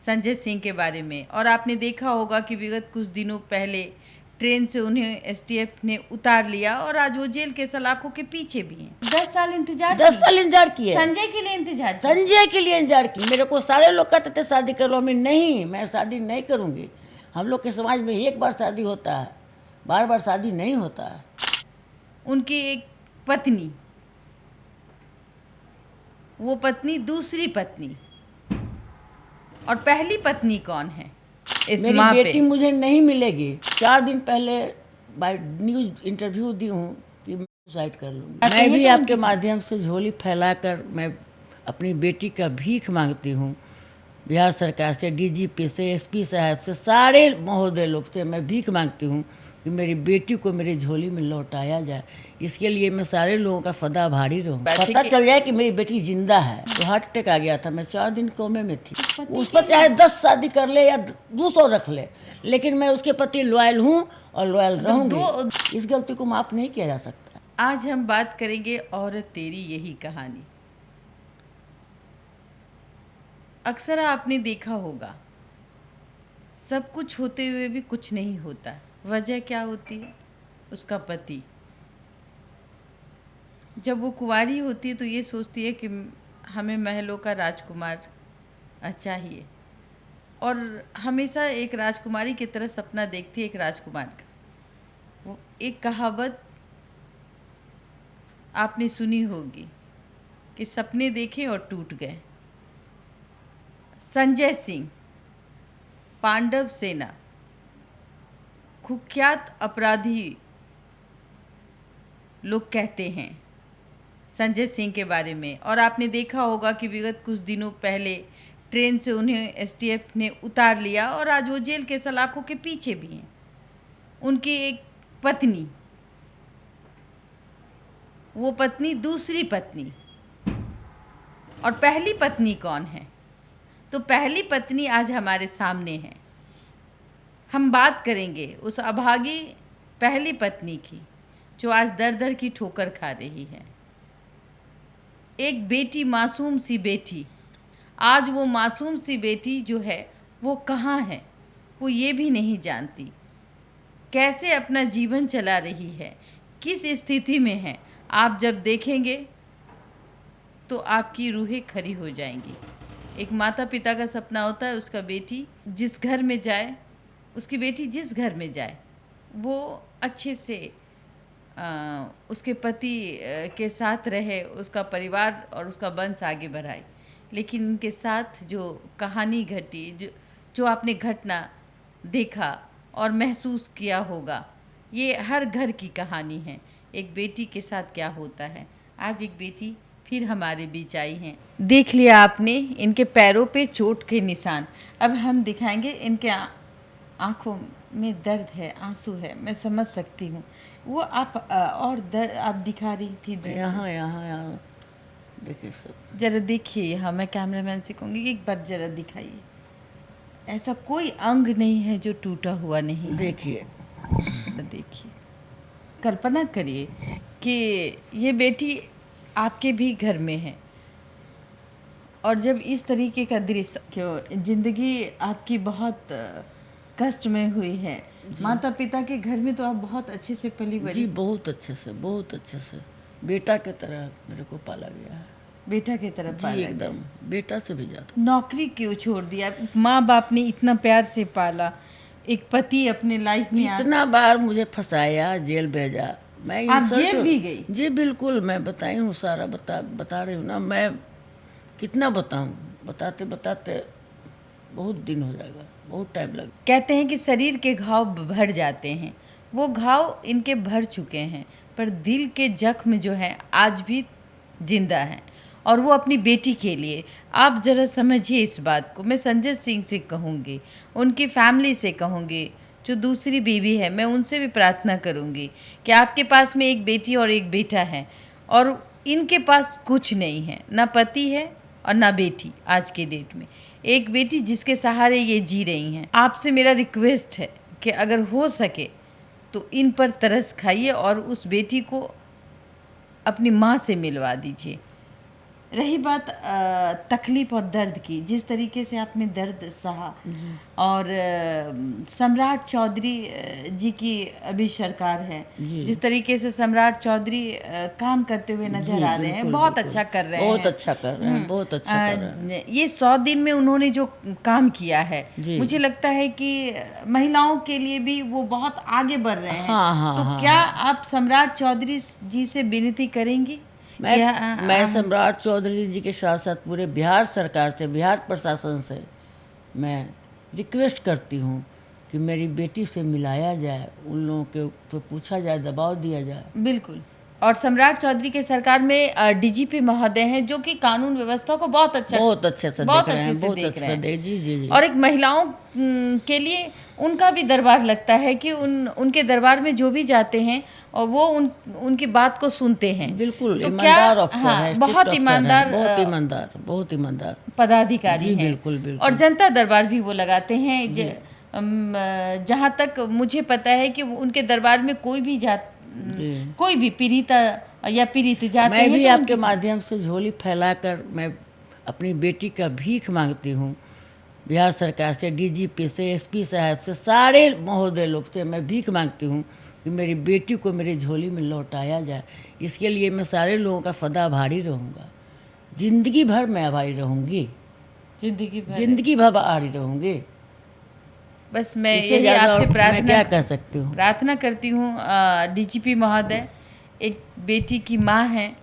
संजय सिंह के बारे में। और आपने देखा होगा कि विगत कुछ दिनों पहले ट्रेन से उन्हें एसटीएफ ने उतार लिया और आज वो जेल के सलाखों के पीछे भी हैं। 10 साल इंतजार किया संजय के लिए इंतजार की। मेरे को सारे लोग कहते थे शादी कर लो, मैं शादी नहीं करूँगी। हम लोग के समाज में एक बार शादी होता है, बार बार शादी नहीं होता है। उनकी एक पत्नी, वो पत्नी दूसरी पत्नी, और पहली पत्नी कौन है इस मेरी माँ बेटी पे? मुझे नहीं मिलेगी। 4 दिन पहले बाय न्यूज इंटरव्यू दी हूँ कि मैं सुसाइड कर लूँगी। मैं भी आपके माध्यम से झोली फैलाकर मैं अपनी बेटी का भीख मांगती हूँ बिहार सरकार से, डीजीपी से, एसपी साहब से, सारे महोदय लोग से मैं भीख मांगती हूँ कि मेरी बेटी को मेरी झोली में लौटाया जाए। इसके लिए मैं सारे लोगों का सदा भारी रहूँ। पता चल जाए कि मेरी बेटी जिंदा है। तो हार्ट अटैक आ गया था, मैं 4 दिन कोमे में थी। उस पर चाहे 10 शादी कर ले या 200 रख ले, लेकिन मैं उसके प्रति लॉयल हूँ और लॉयल रहूँगी। इस गलती को माफ़ नहीं किया जा सकता। आज हम बात करेंगे औरत तेरी यही कहानी। अक्सर आपने देखा होगा, सब कुछ होते हुए भी कुछ नहीं होता। वजह क्या होती है? उसका पति। जब वो कुंवारी होती है तो ये सोचती है कि हमें महलों का राजकुमार चाहिए, और हमेशा एक राजकुमारी की तरह सपना देखती है एक राजकुमार का। वो एक कहावत आपने सुनी होगी कि सपने देखे और टूट गए। संजय सिंह, पांडव सेना, कुख्यात अपराधी लोग कहते हैं संजय सिंह के बारे में। और आपने देखा होगा कि विगत कुछ दिनों पहले ट्रेन से उन्हें एसटीएफ ने उतार लिया और आज वो जेल के सलाखों के पीछे भी हैं। उनकी एक पत्नी, वो पत्नी दूसरी पत्नी, और पहली पत्नी कौन है? तो पहली पत्नी आज हमारे सामने है। हम बात करेंगे उस अभागी पहली पत्नी की, जो आज दर दर की ठोकर खा रही है। एक बेटी, मासूम सी बेटी, आज वो मासूम सी बेटी जो है वो कहाँ है, वो ये भी नहीं जानती। कैसे अपना जीवन चला रही है, किस स्थिति में है, आप जब देखेंगे तो आपकी रूहें खरी हो जाएंगी। एक माता पिता का सपना होता है उसका बेटी जिस घर में जाए, उसकी बेटी जिस घर में जाए वो अच्छे से उसके पति के साथ रहे, उसका परिवार और उसका वंश आगे बढ़ाए। लेकिन इनके साथ जो कहानी घटी, जो आपने घटना देखा और महसूस किया होगा, ये हर घर की कहानी है। एक बेटी के साथ क्या होता है। आज एक बेटी फिर हमारे बीच आई हैं। देख लिया आपने इनके पैरों पे चोट के निशान। अब हम दिखाएंगे इनके आँखों में दर्द है, आंसू है, मैं समझ सकती हूँ। वो आप और दर्द आप दिखा रही थी यहाँ यहाँ यहाँ देखिए सर, जरा देखिए यहाँ। मैं कैमरामैन से कहूँगी कि एक बार जरा दिखाइए। ऐसा कोई अंग नहीं है जो टूटा हुआ नहीं। देखिए कल्पना करिए कि ये बेटी आपके भी घर में है, और जब इस तरीके का दृश्य, क्यों जिंदगी आपकी बहुत कष्ट में हुई है। माता पिता के घर में तो आप बहुत अच्छे से पली बड़ी। जी, बहुत अच्छे से बेटा की तरह मेरे को पाला गया है। बेटा की तरह पाला, एकदम बेटा से भी ज़्यादा। नौकरी क्यों छोड़ दिया? माँ बाप ने इतना प्यार से पाला, एक पति अपने लाइफ में इतना बार मुझे फंसाया, जेल भेजा। मैं आप जेल भी गई? जी बिल्कुल, मैं बताई हूँ सारा, बता रही हूँ ना। मैं कितना बताऊँ, बताते बताते बहुत दिन हो जाएगा, बहुत टाइम लगेगा। कहते हैं कि शरीर के घाव भर जाते हैं, वो घाव इनके भर चुके हैं, पर दिल के जख्म जो हैं आज भी जिंदा हैं, और वो अपनी बेटी के लिए। आप ज़रा समझिए इस बात को। मैं संजय सिंह से कहूँगी, उनकी फैमिली से कहूँगी, जो दूसरी बीवी है, मैं उनसे भी प्रार्थना करूँगी कि आपके पास में एक बेटी और एक बेटा है, और इनके पास कुछ नहीं है, ना पति है और ना बेटी। आज के डेट में एक बेटी जिसके सहारे ये जी रही हैं। आपसे मेरा रिक्वेस्ट है कि अगर हो सके तो इन पर तरस खाइए और उस बेटी को अपनी माँ से मिलवा दीजिए। रही बात तकलीफ और दर्द की, जिस तरीके से आपने दर्द सहा, और सम्राट चौधरी जी की अभी सरकार है, जिस तरीके से सम्राट चौधरी काम करते हुए नजर आ रहे हैं, बहुत अच्छा कर रहे हैं, बहुत अच्छा कर रहे हैं, बहुत अच्छा कर रहे हैं। ये 100 दिन में उन्होंने जो काम किया है, मुझे लगता है कि महिलाओं के लिए भी वो बहुत आगे बढ़ रहे हैं। तो क्या आप सम्राट चौधरी जी से विनती करेंगी? मैं सम्राट चौधरी जी के साथ साथ पूरे बिहार सरकार से, बिहार प्रशासन से मैं रिक्वेस्ट करती हूँ कि मेरी बेटी से मिलाया जाए, उन लोगों के तो पूछा जाए, दबाव दिया जाए। बिल्कुल। और सम्राट चौधरी के सरकार में डीजीपी महोदय हैं जो कि कानून व्यवस्था को बहुत अच्छे से देख रहे हैं। जी। और एक महिलाओं के लिए उनका भी दरबार लगता है कि उनके दरबार में जो भी जाते हैं और वो उनकी बात को सुनते हैं। बिल्कुल तो ईमानदार अफसर है, बहुत ईमानदार, बहुत ईमानदार पदाधिकारी हैं। बिल्कुल। और जनता दरबार भी वो लगाते हैं। जहाँ तक मुझे पता है कि उनके दरबार में कोई भी पीड़ित या पीड़ित जाते हैं। मैं भी आपके माध्यम से झोली फैलाकर मैं अपनी बेटी का भीख मांगती हूँ बिहार सरकार से, डीजीपी से, एसपी साहब से, सारे महोदय लोग से मैं भीख मांगती हूँ कि मेरी बेटी को मेरी झोली में लौटाया जाए। इसके लिए मैं सारे लोगों का सदा आभारी रहूँगा, जिंदगी भर मैं आभारी रहूँगी, जिंदगी भर आभारी रहूँगी। बस मैं यही आपसे क्या कह सकती हूँ, प्रार्थना करती हूँ। डीजीपी महोदय एक बेटी की माँ हैं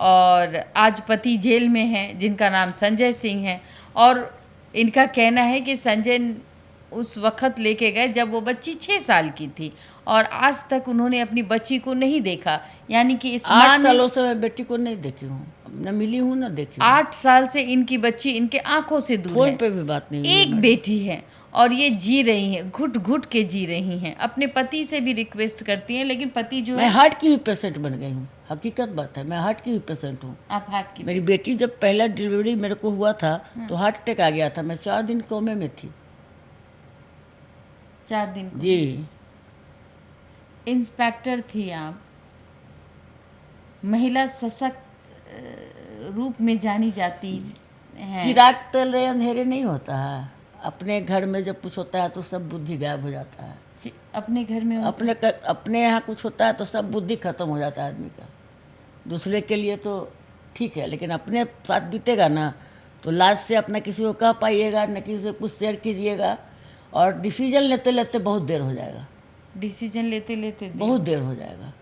और आज पति जेल में हैं, जिनका नाम संजय सिंह है। और इनका कहना है कि संजय उस वक्त लेके गए जब वो बच्ची 6 साल की थी और आज तक उन्होंने अपनी बच्ची को नहीं देखा। यानी कि इस 8 सालों से मैं बेटी को नहीं देखी हूँ, न मिली हूँ न देखी हूँ। 8 साल से इनकी बच्ची इनके आंखों से दूर है, फोन पे भी बात नहीं। एक बेटी है और ये जी रही हैं, घुट घुट के जी रही हैं। अपने पति से भी रिक्वेस्ट करती हैं, लेकिन पति जो मैं हार्ट की भी पेशेंट बन गई हूँ, हकीकत बात है, मैं हार्ट की भी पेशेंट हूँ। आप हार्ट की? मेरी बेटी जब पहला डिलीवरी मेरे को हुआ था तो हार्ट अटैक आ गया था, मैं 4 दिन कोमे में थी। 4 दिन? जी। इंस्पेक्टर थी आप, महिला सशक्त रूप में जानी जाती है। चिराग तले अंधेरे नहीं होता है, अपने घर में जब कुछ होता है तो सब बुद्धि गायब हो जाता है। अपने घर में अपने यहाँ कुछ होता है तो सब बुद्धि खत्म हो जाता है आदमी का। दूसरे के लिए तो ठीक है, लेकिन अपने साथ बीतेगा ना तो लाज से अपना किसी को कह पाइएगा, न किसी से कुछ शेयर कीजिएगा, और डिसीजन लेते लेते बहुत देर हो जाएगा। डिसीजन लेते लेते बहुत देर हो जाएगा।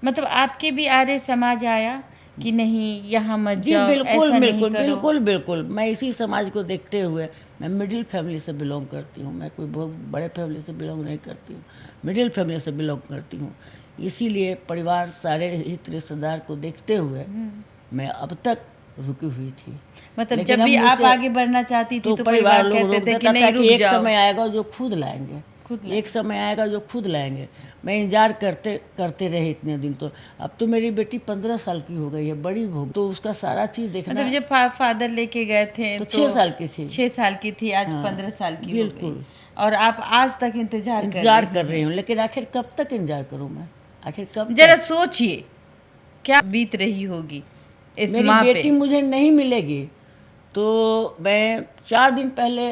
मतलब आपके भी आर्य समाज आया कि नहीं यहाँ मत जाओ, बिल्कुल बिल्कुल बिल्कुल बिल्कुल। मैं इसी समाज को देखते हुए, मैं मिडिल फैमिली से बिलोंग करती हूँ, मैं कोई बहुत बड़े फैमिली से बिलोंग नहीं करती हूँ, मिडिल फैमिली से बिलोंग करती हूँ। इसीलिए परिवार, सारे हित रिश्तेदार को देखते हुए मैं अब तक रुकी हुई थी। मतलब जब भी आप आगे बढ़ना चाहती थी तो परिवार लोग कहते थे कि नहीं रुक एक जाओ। समय आएगा जो खुद लाएंगे, एक समय आएगा जो खुद लाएंगे। मैं इंतजार करते रहे इतने दिन। तो अब तो मेरी बेटी 15 साल की हो गई है, बड़ी हो, तो उसका सारा चीज़ देखना। मतलब जब फादर लेके गए थे तो 6 साल की थी। 6 साल की थी, आज 15 साल की बिल्कुल हो गई। और आप आज तक इंतजार कर रही हूँ, लेकिन आखिर कब तक इंतजार करूँ मैं? आखिर कब? जरा सोचिए क्या बीत रही होगी इस मेरी माँ पे। बेटी मुझे नहीं मिलेगी तो मैं 4 दिन पहले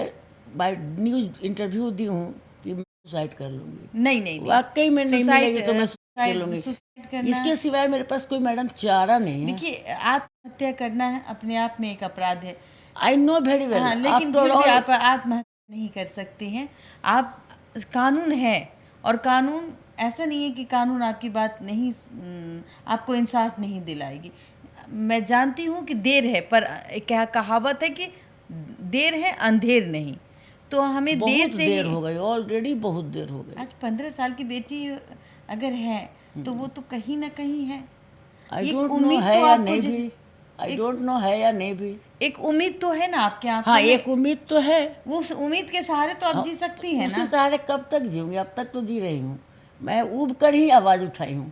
बाय न्यूज़ इंटरव्यू दी हूँ कि मैं सुसाइड कर लूँगी। नहीं वाकई में नहीं मिलेगी तो मैं सुसाइड कर लूँगी। इसके सिवाय मेरे पास कोई मैडम चारा नहीं है। देखिए, आत्महत्या करना है अपने आप में एक अपराध है। I know very well. लेकिन फिर भी आप आत्महत्या नहीं कर सकती हैं। आप, कानून है और कानून ऐसा नहीं है कि कानून आपकी बात नहीं, आपको इंसाफ नहीं दिलाएगी। मैं जानती हूँ कि देर है, पर क्या कहावत है कि देर है अंधेर नहीं। तो हमें देर हो गई, ऑलरेडी बहुत देर हो गई। आज 15 साल की बेटी अगर है तो वो तो कहीं ना कहीं है। आई डोंट नो है या नहीं भी, आई डोंट नो है या नहीं भी। एक उम्मीद तो है ना आपके आंखों में। एक उम्मीद तो है। वो उस उम्मीद के सहारे तो आप जी सकती हैं ना। उसी सहारे कब तक जीऊंगी? अब तक तो जी रही हूँ। मैं ऊब कर ही आवाज़ उठाई हूँ,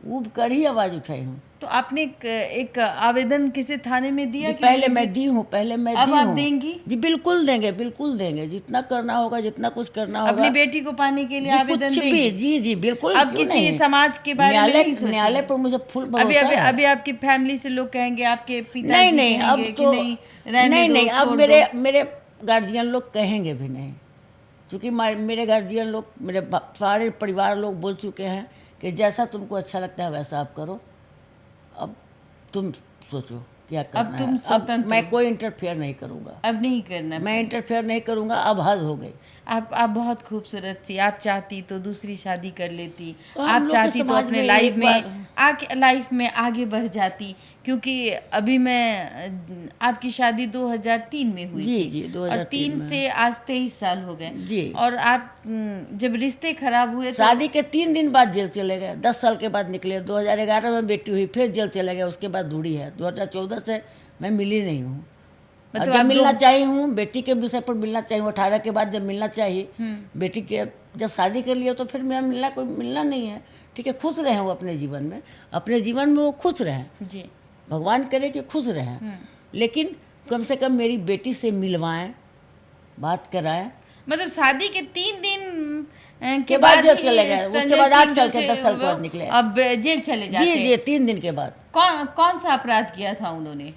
ऊब कर ही आवाज़ उठाई हूँ। तो आपने एक आवेदन किसी थाने में दिया जी, कि पहले मैं दी हूँ, पहले मैं अब दी आप हूँ। देंगी? जी बिल्कुल देंगे, बिल्कुल देंगे, जितना करना होगा, जितना कुछ करना होगा। अपनी बेटी को पाने के लिए जी आवेदन कुछ भी, देंगी? जी जी बिल्कुल, अब क्यों किसी नहीं। समाज के बारे में नहीं सोचेंगे? न्यायालय पर मुझे फुल अभी भरोसा अभी है। अभी आपकी फैमिली से लोग कहेंगे, आपके नहीं पिताजी नहीं, अब कहेंगे कि तो नहीं रहने नहीं दो, नहीं, अब छोड़ मेरे दो। मेरे गार्जियन लोग कहेंगे भी नहीं, क्योंकि मेरे गार्जियन लोग, मेरे सारे परिवार लोग बोल चुके हैं कि जैसा तुमको अच्छा लगता है वैसा आप करो, अब तुम सोचो क्या करना तुम है। अब स्वतंत्र मैं हो। कोई इंटरफेयर नहीं करूँगा, अब नहीं करना। मैं इंटरफेयर नहीं करूँगा, अब हद हो गई। आप बहुत खूबसूरत थी। आप चाहती तो दूसरी शादी कर लेती, तो हम आप लोग के चाहती तो समाज अपने में लाइफ एक में बार लाइफ में आगे बढ़ जाती। क्योंकि अभी मैं आपकी शादी 2003 में हुई जी थी जी और 2003 3 में से आज 23 साल हो गए। जी। और आप जब रिश्ते खराब हुए तो शादी के 3 दिन बाद जेल चले गए, 10 साल के बाद निकले। 2011 में बेटी हुई, फिर जेल चले गए, उसके बाद दूरी है। 2014 से मैं मिली नहीं हूँ। मतलब जब आप मिलना चाहिए हूँ, बेटी के विषय पर मिलना चाहिए, 18 के बाद जब मिलना चाहिए, बेटी के जब शादी कर लिया तो फिर मेरा मिलना नहीं है। ठीक है, खुश रहे वो अपने जीवन में, अपने जीवन में वो खुश रहें, जी, भगवान करे कि खुश रहें, लेकिन कम से कम मेरी बेटी से मिलवाएं, बात कराएं। मतलब शादी के 3 दिन के बाद जेल ही चले गए, उसके संजय बाद 8 सिंह साल जो के, थे 10 साल के वो बाद निकले। अब जेल चले जाते जी जी, 3 दिन के बाद। कौन सा अपराध किया था उन्होंने?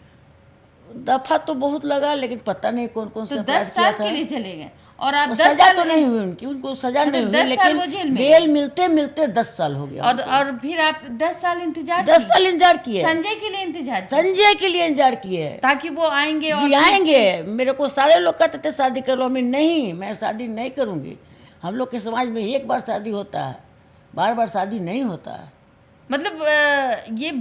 दफा तो बहुत लगा, लेकिन पता नहीं कौन कौन तो सा 10 अपराध किया साल था। के लिए चले गए और आप वो 10 सजा साल तो नहीं हुई उनकी, उनको सजा नहीं हुई, 10 साल वो लेकिन जेल में बेल मिलते मिलते 10 साल हो गया। और फिर आप 10 साल इंतजार 10 साल इंतजार किए, संजय के लिए इंतजार किया संजय के लिए इंतजार किए, ताकि वो आएंगे और जी आएंगे। मेरे को सारे लोग कहते थे शादी कर लो, मैं शादी नहीं करूंगी। हम लोग के समाज में एक बार शादी होता है, बार बार शादी नहीं होता है। मतलब ये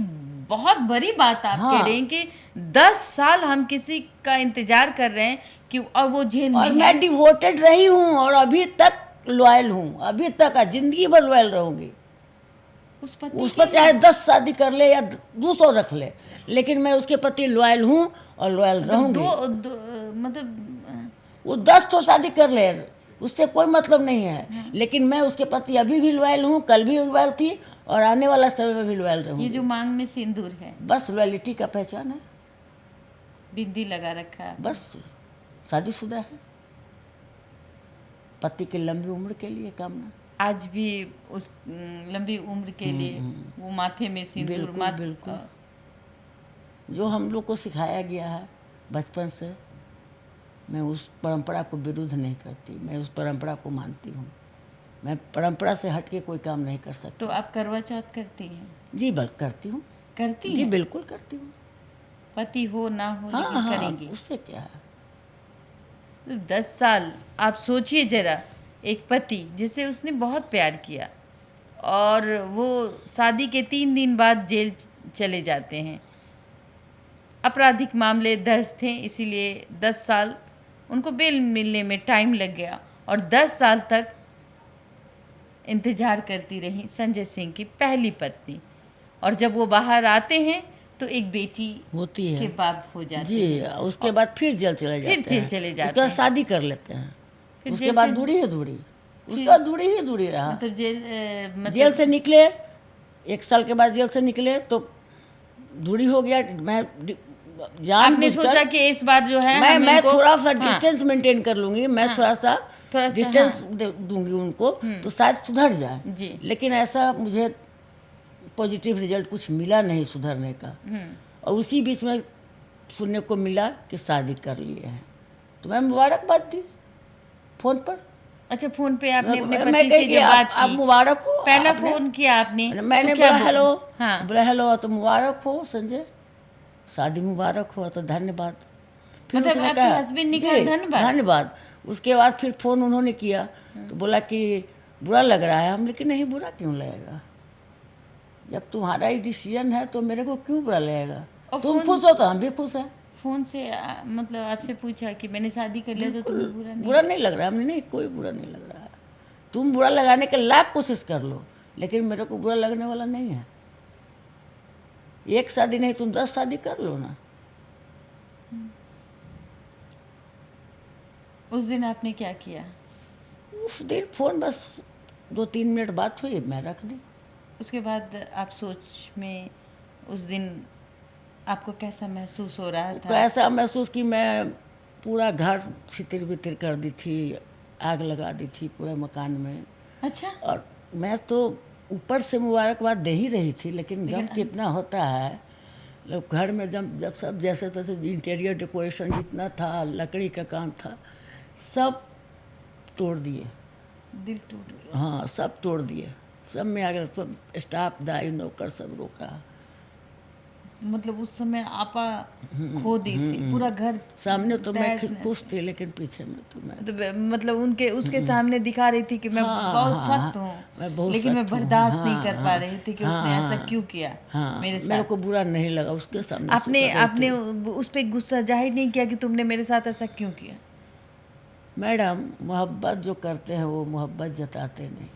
बहुत बड़ी बात आप हाँ। कह रहे हैं कि 10 साल हम किसी का इंतजार कर रहे हैं कि और वो जेल में और है। मैं डिवोटेड रही हूँ और अभी तक लॉयल हूँ, अभी तक जिंदगी भर लॉयल रहूंगी। उस पति उस पर चाहे 10 शादी कर ले या 200 रख ले, लेकिन मैं उसके प्रति लॉयल हूँ और लॉयल रहूंगी। मतलब वो 10 तो शादी कर ले, उससे कोई मतलब नहीं है, लेकिन मैं उसके प्रति अभी भी लॉयल हूँ, कल भी लॉयल थी और आने वाला समय में भी लॉयल रहूंगी। ये जो मांग में सिंदूर है, बस लॉयलिटी का पहचान है, बिंदी लगा रखा है, बस शादीशुदा है, पति की लंबी उम्र के लिए कामना। आज भी उस लंबी उम्र के लिए वो माथे में सिंदूर। बिल्कुल बिल्कुल, जो हम लोग को सिखाया गया है बचपन से, मैं उस परंपरा को विरुद्ध नहीं करती, मैं उस परंपरा को मानती हूँ। मैं परंपरा से हट के कोई काम नहीं कर सकती। तो आप करवा चौथ करती हैं? जी बस करती हूँ, करती जी हैं? बिल्कुल करती हूँ। पति हो ना हो हाँ लेकिन हाँ, करेंगी। उससे क्या है। तो 10 साल आप सोचिए जरा, एक पति जिसे उसने बहुत प्यार किया और वो शादी के 3 दिन बाद जेल चले जाते हैं। आपराधिक मामले दर्ज थे, इसीलिए 10 साल उनको बेल मिलने में टाइम लग गया और 10 साल तक इंतज़ार करती रही संजय सिंह की पहली पत्नी। और जब वो बाहर आते हैं तो एक बेटी होती के है बाप हो जाते जी, हैं। उसके बाद फिर जेल चले जाते हैं, जेल चले जाते उसके बाद हैं। शादी कर लेते हैं, फिर उसके जेल बाद से- दूरी है दूरी, उसके बाद दूरी ही दूरी रहा। मतलब जेल से निकले, 1 साल के बाद जेल से निकले तो दूरी हो गया। मैं जान आपने सोचा कि इस बार जो है हम मैं इनको- थोड़ा सा हाँ, डिस्टेंस मेंटेन कर लूंगी, मैं थोड़ा सा डिस्टेंस हाँ, दूंगी उनको, तो शायद सुधर जाए। जी। लेकिन ऐसा मुझे पॉजिटिव रिजल्ट कुछ मिला नहीं सुधरने का। और उसी बीच में सुनने को मिला कि शादी कर लिए हैं, तो मैं मुबारकबाद दी फ़ोन पर। अच्छा, फोन पे आपने अपने मैं पति कही से कि जब बात आप की, मुबारक हो। पहला आपने- फोन किया आपने, मैंने तो क्या बोला हेलो, हाँ, बोला हेलो तो मुबारक हो संजय, शादी मुबारक हो, तो धन्यवाद। फिर मतलब उसने आपके कहा हस्बैंड ने जी, कहा धन्यवाद? धन्यवाद। उसके बाद फिर फ़ोन उन्होंने किया तो बोला कि बुरा लग रहा है। हम लेकिन नहीं, बुरा क्यों लगेगा, जब तुम्हारा ही डिसीजन है तो मेरे को क्यों बुरा लगेगा। और तुम फोन- खुश हो तो हम भी खुश हैं। फोन से मतलब आपसे पूछा कि मैंने शादी कर लिया तो तुम्हें बुरा नहीं? बुरा नहीं लग रहा है। हमने नहीं, कोई बुरा नहीं लग रहा है। तुम बुरा लगाने के लाख कोशिश कर लो, लेकिन मेरे को बुरा लगने वाला नहीं है। एक शादी नहीं, तुम 10 शादी कर लो ना। उस दिन आपने क्या किया? उस दिन फ़ोन बस 2-3 मिनट बात हुई, मैं रख दी। उसके बाद आप सोच में उस दिन आपको कैसा महसूस हो रहा तो था? ऐसा महसूस कि मैं पूरा घर छितिर बितिर कर दी थी, आग लगा दी थी पूरे मकान में। अच्छा। और मैं तो ऊपर से मुबारकबाद दे ही रही थी, लेकिन गम कितना होता है। लोग घर में जब जब सब जैसे तैसे इंटीरियर डेकोरेशन जितना था, लकड़ी का काम था, सब तोड़ दिए। दिल टूट गया। हाँ, सब तोड़ दिए। सब में आगे सब स्टाफ, दाई, नौकर सब रोका। मतलब उस समय आपा खो दी थी, पूरा घर सामने तो मैं तहस नहस। खुश थी, लेकिन पीछे में तो मैं मतलब उनके उसके सामने दिखा रही थी कि मैं हाँ, बहुत हाँ, सख्त हाँ, हूँ, मैं बहुत लेकिन मैं सख्त हूँ। बर्दाश्त नहीं हाँ, कर पा हाँ, रही थी कि हाँ, उसने ऐसा हाँ, क्यों किया हाँ, मेरे मेरे साथ। को बुरा नहीं लगा उसके सामने से आपने कर रही आपने थी। उस पे गुस्सा जाहिर नहीं किया कि तुमने मेरे साथ ऐसा क्यों किया? मैडम, मोहब्बत जो करते हैं वो मोहब्बत जताते नहीं।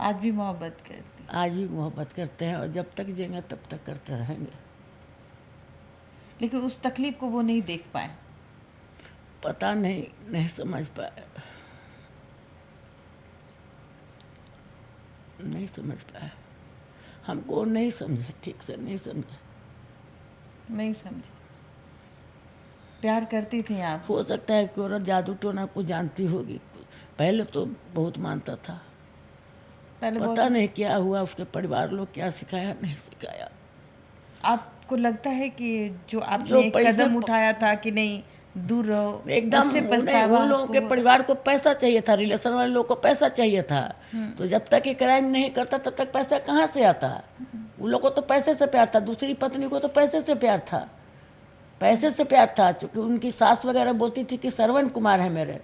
आज भी मोहब्बत करती? आज भी मोहब्बत करते हैं, और जब तक जिएंगे तब तक करते रहेंगे। लेकिन उस तकलीफ को वो नहीं देख पाए। पता नहीं, नहीं समझ पाए, नहीं समझ पाए। हमको नहीं समझे, ठीक से नहीं समझे। नहीं समझे। प्यार करती थी आप? हो सकता है कि औरत जादू टोना को जानती होगी। पहले तो बहुत मानता था, पहले पता बहुत। नहीं क्या हुआ, उसके परिवार लोग क्या सिखाया नहीं सिखाया। आपको लगता है कि जो आपने जो एक कदम उठाया था कि नहीं दूर रहो, एकदम उससे उन्हें, पछतावा उन लोगों आपको के हो? परिवार को पैसा चाहिए था, रिलेशन वाले लोग को पैसा चाहिए था। तो जब तक ये क्राइम नहीं करता तब तक पैसा कहाँ से आता? उन लोग को तो पैसे से प्यार था, दूसरी पत्नी को तो पैसे से प्यार था, पैसे से प्यार था। क्योंकि उनकी सास वगैरह बोलती थी कि श्रवण कुमार है मेरे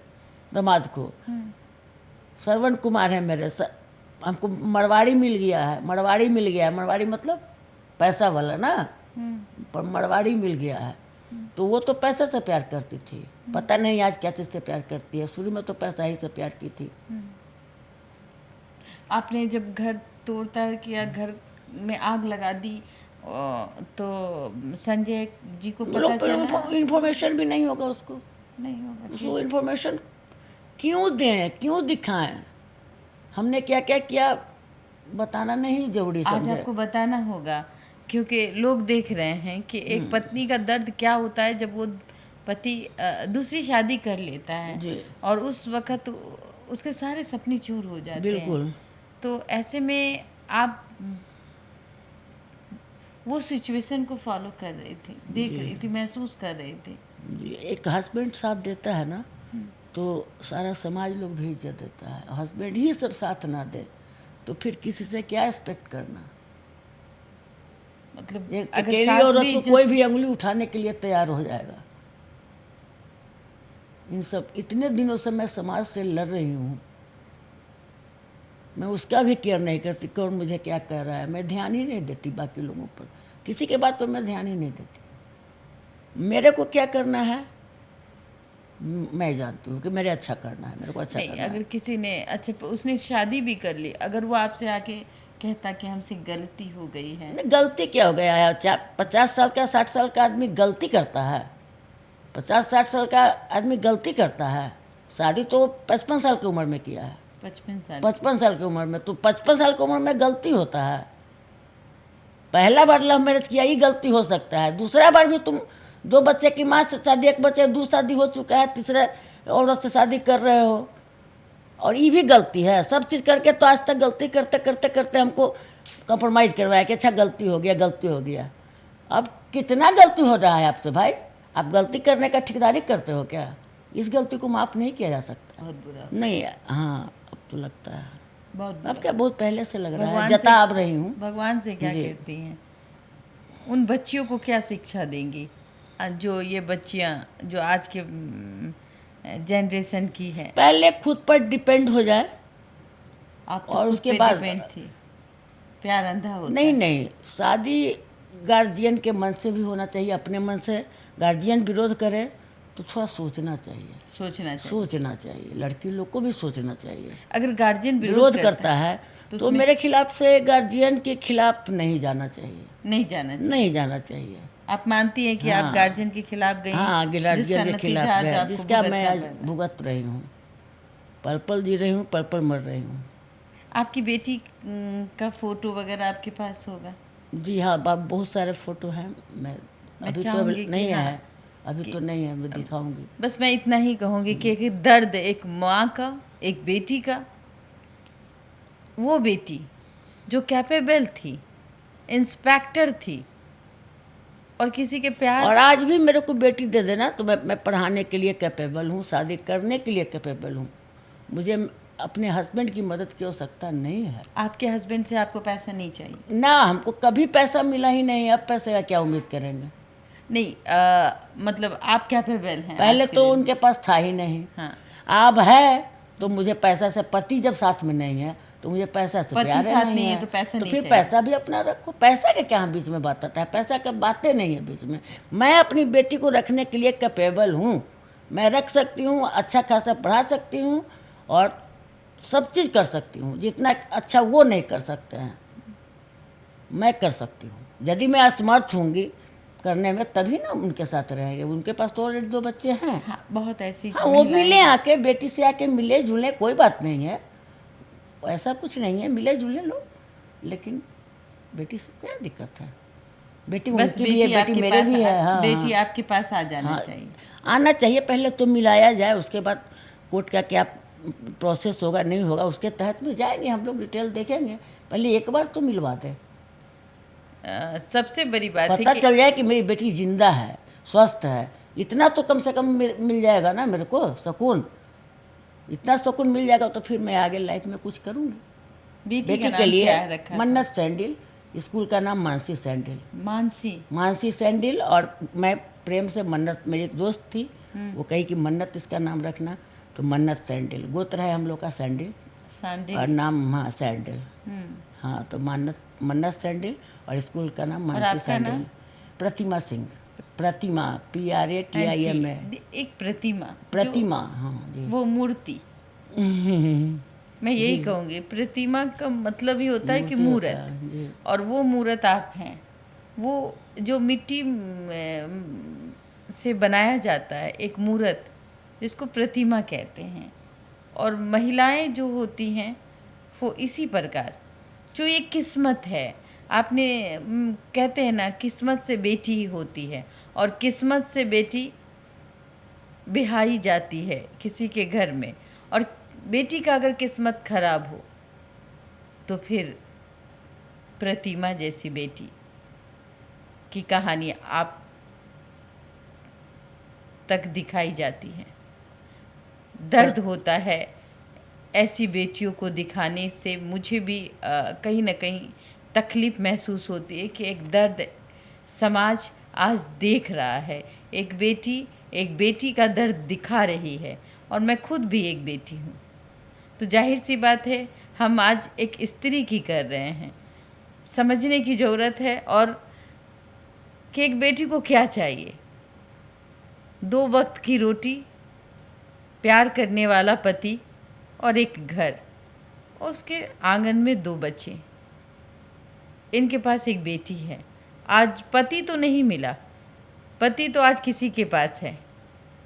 दामाद को, श्रवण कुमार है मेरे हमको मरवाड़ी मिल गया है, मरवाड़ी मिल गया है। मरवाड़ी मतलब पैसा वाला ना, पर मरवाड़ी मिल गया है। तो वो तो पैसे से प्यार करती थी, पता नहीं आज क्या चीज़ से प्यार करती है। शुरू में तो पैसा ही से प्यार की थी। आपने जब घर तोड़ताड़ किया, घर में आग लगा दी, तो संजय जी को पता चला? इन्फॉर्मेशन भी नहीं होगा उसको, नहीं होगा। उसको इन्फॉर्मेशन क्यों दें, क्यों दिखाएं? हमने क्या क्या किया बताना नहीं जरूरी आज समझे। आपको बताना होगा, क्योंकि लोग देख रहे हैं कि एक पत्नी का दर्द क्या होता है जब वो पति दूसरी शादी कर लेता है जी, और उस वक्त उसके सारे सपने चूर हो जाते हैं। बिल्कुल। तो ऐसे में आप वो सिचुएशन को फॉलो कर रही थी, देख रही थी, महसूस कर रही थी। जी, एक हस्बैंड साथ देता है ना, तो सारा समाज लोग भी इज्जत देता है। हस्बैंड ही सब साथ ना दे तो फिर किसी से क्या एक्सपेक्ट करना? मतलब एक अगर अकेली सास औरत भी को इज्जत- कोई भी उंगली उठाने के लिए तैयार हो जाएगा। इन सब इतने दिनों से मैं समाज से लड़ रही हूँ, मैं उसका भी केयर नहीं करती कौन मुझे क्या कह रहा है। मैं ध्यान ही नहीं देती बाकी लोगों पर, किसी के बात पर मैं ध्यान ही नहीं देती। मेरे को क्या करना है मैं जानती हूँ कि मेरे अच्छा करना है, मेरे को अच्छा नहीं, करना अगर है। किसी ने अच्छा उसने शादी भी कर ली, अगर वो आपसे आके कहता कि हमसे गलती हो गई है, नहीं, गलती क्या हो गया है? 50 साल का 60 साल का आदमी गलती करता है? 50-60 साल का आदमी गलती करता है? शादी तो 55 साल की उम्र में किया है, 55 साल 55 साल की उम्र में। तो 55 साल की उम्र में गलती होता है? पहला बार लव मैरिज किया, ये गलती हो सकता है। दूसरा बार भी तुम 2 बच्चे की माँ से शादी, 1 बच्चे 2 शादी हो चुका है, तीसरे औरत से शादी कर रहे हो, और ये भी गलती है। सब चीज़ करके तो आज तक गलती करते करते करते हमको कंप्रोमाइज़ करवाया कि अच्छा गलती हो गया, गलती हो गया। अब कितना गलती हो रहा है आपसे भाई? आप गलती करने का ठेकेदारी करते हो क्या? इस गलती को माफ़ नहीं किया जा सकता। बहुत बुरा, नहीं, हाँ, अब तो लगता है। बहुत अब बुरा। क्या, बहुत पहले से लग रहा है, भगवान जता से- अब रही हूँ। भगवान से क्या जी। कहती हैं? उन बच्चियों को क्या शिक्षा देंगी जो ये बच्चियां जो आज के जनरेशन की है? पहले खुद पर डिपेंड हो जाए, आप तो और खुद उसके पे बाद- डिपेंड थी। प्यार अंधा होता नहीं है। नहीं, शादी गार्जियन के मन से भी होना चाहिए, अपने मन से। गार्जियन विरोध करे तो थोड़ा सोचना चाहिए, सोचना चाहिए। सोचना चाहिए। लड़की लोग को भी सोचना चाहिए। अगर गार्जियन विरोध करता है तो मेरे खिलाफ से गार्जियन के खिलाफ नहीं जाना चाहिए, नहीं जाना चाहिए। नहीं जाना चाहिए। आप मानती हैं कि आप गार्जियन के खिलाफ गई? हाँ, गार्जियन के खिलाफ आज गया, आपको जिसका मैं आज भुगतना पड़ा। भुगत रही हूँ। पल पल जी रही हूँ, पल पल मर रही हूँ। आपकी बेटी का फोटो वगैरह आपके पास होगा? जी हाँ, बहुत सारे फ़ोटो हैं। मैं अभी तो चाहूंगी कि नहीं हाँ, है, अभी तो नहीं है, मैं दिखाऊंगी। बस मैं इतना ही कहूँगी कि एक दर्द एक माँ का, एक बेटी का, वो बेटी जो कैपेबल थी, इंस्पेक्टर थी और किसी के प्यार। और आज भी मेरे को बेटी दे देना तो मैं पढ़ाने के लिए कैपेबल हूँ, शादी करने के लिए कैपेबल हूँ। मुझे अपने हस्बैंड की मदद की आवश्यकता नहीं है। आपके हस्बैंड से आपको पैसा नहीं चाहिए? ना, हमको कभी पैसा मिला ही नहीं, अब पैसे का क्या उम्मीद करेंगे? नहीं, मतलब आप कैपेबल हैं पहले आज के तो दिन? उनके पास था ही नहीं। हाँ, अब है तो मुझे पैसा से, पति जब साथ में नहीं है तो मुझे पैसा से पति प्यार साथ नहीं नहीं है है, तो पैसा तो नहीं फिर चाहिए। पैसा भी अपना रखो। पैसा के क्या बीच में बात आता है? पैसा का बातें नहीं है बीच में। मैं अपनी बेटी को रखने के लिए कैपेबल हूँ, मैं रख सकती हूँ, अच्छा खासा पढ़ा सकती हूँ और सब चीज़ कर सकती हूँ। जितना अच्छा वो नहीं कर सकते हैं, मैं कर सकती हूँ। यदि मैं असमर्थ होंगी करने में तभी ना उनके साथ रहेंगे। उनके पास तो ऑलरेडी 2 बच्चे हैं। हाँ, बहुत ऐसी हाँ, वो मिले, आके बेटी से आके मिले जुले, कोई बात नहीं है, ऐसा कुछ नहीं है, मिले जुले लो। लेकिन बेटी से क्या दिक्कत है? बेटी बस उनकी भी है, बेटी मेरे भी है। हाँ, बेटी हाँ, आपके पास आ जाना हाँ, चाहिए। आना चाहिए। पहले तो मिलाया जाए, उसके बाद कोर्ट का क्या प्रोसेस होगा नहीं होगा उसके तहत में जाएंगे हम लोग, डिटेल देखेंगे। पहले एक बार तो मिलवा दें, सबसे बड़ी बात है पता कि चल जाए कि मेरी बेटी जिंदा है, स्वस्थ है। इतना तो कम से कम मिल जाएगा ना मेरे को सुकून। इतना सुकून मिल जाएगा तो फिर मैं आगे लाइफ में कुछ करूँगी। बेटी का बेटी के नाम लिए क्या रखा था? मन्नत सैंडिल, स्कूल का नाम मानसी सैंडिल। मानसी सैंडिल। और मैं प्रेम से मन्नत, मेरी एक दोस्त थी, वो कही कि मन्नत इसका नाम रखना, तो मन्नत सैंडिल। गोत्र है हम लोग का सैंडिल और नाम, हाँ, सैंडिल। हाँ, तो मन्नत सैंडिल और स्कूल का नाम मानसी सैंडिल। प्रतिमा सिंह, प्रतिमा, PRATIMA। एक प्रतिमा, हाँ जी। वो मूर्ति, मैं यही कहूँगी, प्रतिमा का मतलब ही होता है कि मूर्त, और वो मूर्त आप हैं। वो जो मिट्टी से बनाया जाता है एक मूर्त, जिसको प्रतिमा कहते हैं। और महिलाएं जो होती हैं वो इसी प्रकार, जो ये किस्मत है। आपने कहते हैं ना, किस्मत से बेटी ही होती है, और किस्मत से बेटी बिहाई जाती है किसी के घर में। और बेटी का अगर किस्मत खराब हो तो फिर प्रतिमा जैसी बेटी की कहानी आप तक दिखाई जाती है। दर्द होता है ऐसी बेटियों को दिखाने से। मुझे भी कहीं ना कहीं तकलीफ़ महसूस होती है कि एक दर्द समाज आज देख रहा है। एक बेटी का दर्द दिखा रही है, और मैं खुद भी एक बेटी हूँ। तो जाहिर सी बात है, हम आज एक स्त्री की कर रहे हैं। समझने की ज़रूरत है और कि एक बेटी को क्या चाहिए। 2 वक्त की रोटी, प्यार करने वाला पति और एक घर, और उसके आंगन में 2 बच्चे। इनके पास एक बेटी है। आज पति तो नहीं मिला, पति तो आज किसी के पास है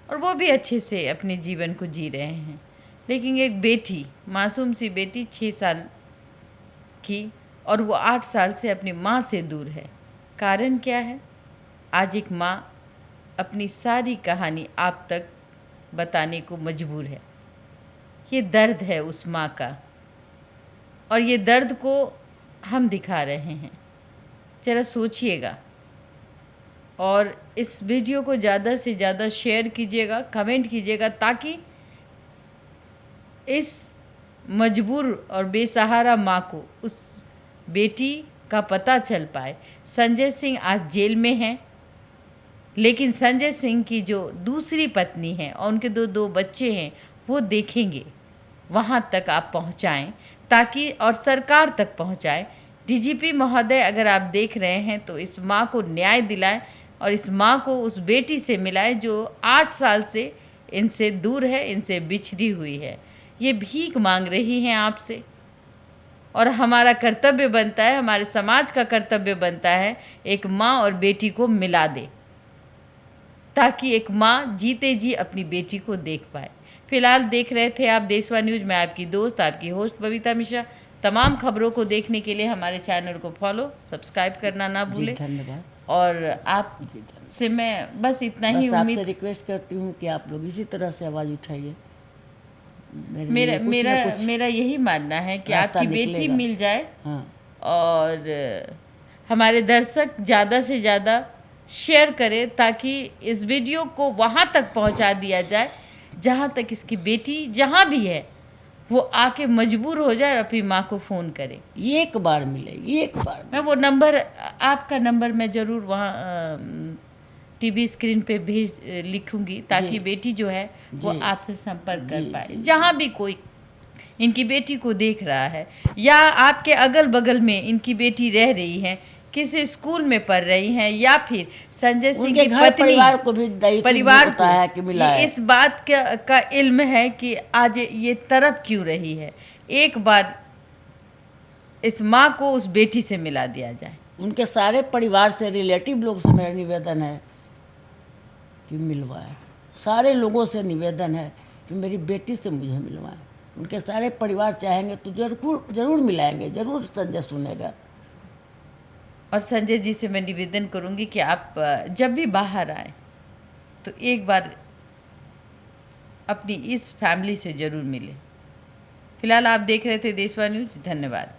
और वो भी अच्छे से अपने जीवन को जी रहे हैं। लेकिन एक बेटी, मासूम सी बेटी 6 साल की, और वो 8 साल से अपनी माँ से दूर है। कारण क्या है? आज एक माँ अपनी सारी कहानी आप तक बताने को मजबूर है। ये दर्द है उस माँ का, और ये दर्द को हम दिखा रहे हैं। ज़रा सोचिएगा, और इस वीडियो को ज़्यादा से ज़्यादा शेयर कीजिएगा, कमेंट कीजिएगा, ताकि इस मजबूर और बेसहारा माँ को उस बेटी का पता चल पाए। संजय सिंह आज जेल में हैं, लेकिन संजय सिंह की जो दूसरी पत्नी है और उनके 2 बच्चे हैं, वो देखेंगे। वहाँ तक आप पहुँचाएँ, ताकि, और सरकार तक पहुँचाएँ। DGP महोदय, अगर आप देख रहे हैं तो इस माँ को न्याय दिलाएं और इस माँ को उस बेटी से मिलाएं जो 8 साल से इनसे दूर है, इनसे बिछड़ी हुई है। ये भीख मांग रही हैं आपसे, और हमारा कर्तव्य बनता है, हमारे समाज का कर्तव्य बनता है, एक माँ और बेटी को मिला दे, ताकि एक माँ जीते जी अपनी बेटी को देख पाए। फिलहाल देख रहे थे आप देशवा न्यूज़। मैं आपकी दोस्त, आपकी होस्ट बबीता मिश्रा। तमाम खबरों को देखने के लिए हमारे चैनल को फॉलो सब्सक्राइब करना ना भूलें। धन्यवाद। और आप से मैं बस इतना ही आपसे रिक्वेस्ट करती हूँ कि आप लोग इसी तरह से आवाज़ उठाइए। मेरा यही मानना है कि आपकी बेटी मिल जाए। हाँ। और हमारे दर्शक ज़्यादा से ज़्यादा शेयर करें ताकि इस वीडियो को वहाँ तक पहुँचा दिया जाए जहाँ तक इसकी बेटी जहाँ भी है वो आके मजबूर हो जाए और अपनी माँ को फ़ोन करे। एक बार मिले, एक बार। मैं वो नंबर, आपका नंबर मैं ज़रूर वहाँ टीवी स्क्रीन पे लिखूंगी ताकि बेटी जो है वो आपसे संपर्क कर पाए। जहाँ भी कोई इनकी बेटी को देख रहा है या आपके अगल बगल में इनकी बेटी रह रही है, किसी स्कूल में पढ़ रही हैं, या फिर संजय सिंह की पत्नी परिवार को भी परिवार होता है कि मिला है। इस बात का इल्म है कि आज ये तड़प क्यों रही है, एक बार इस माँ को उस बेटी से मिला दिया जाए। उनके सारे परिवार से, रिलेटिव लोग से मेरा निवेदन है कि मिलवाए। सारे लोगों से निवेदन है कि मेरी बेटी से मुझे मिलवाएं। उनके सारे परिवार चाहेंगे तो जरूर मिलाएंगे, जरूर संजय सुनेगा। और संजय जी से मैं निवेदन करूंगी कि आप जब भी बाहर आए तो एक बार अपनी इस फैमिली से ज़रूर मिलें। फिलहाल आप देख रहे थे देशवा न्यूज। धन्यवाद।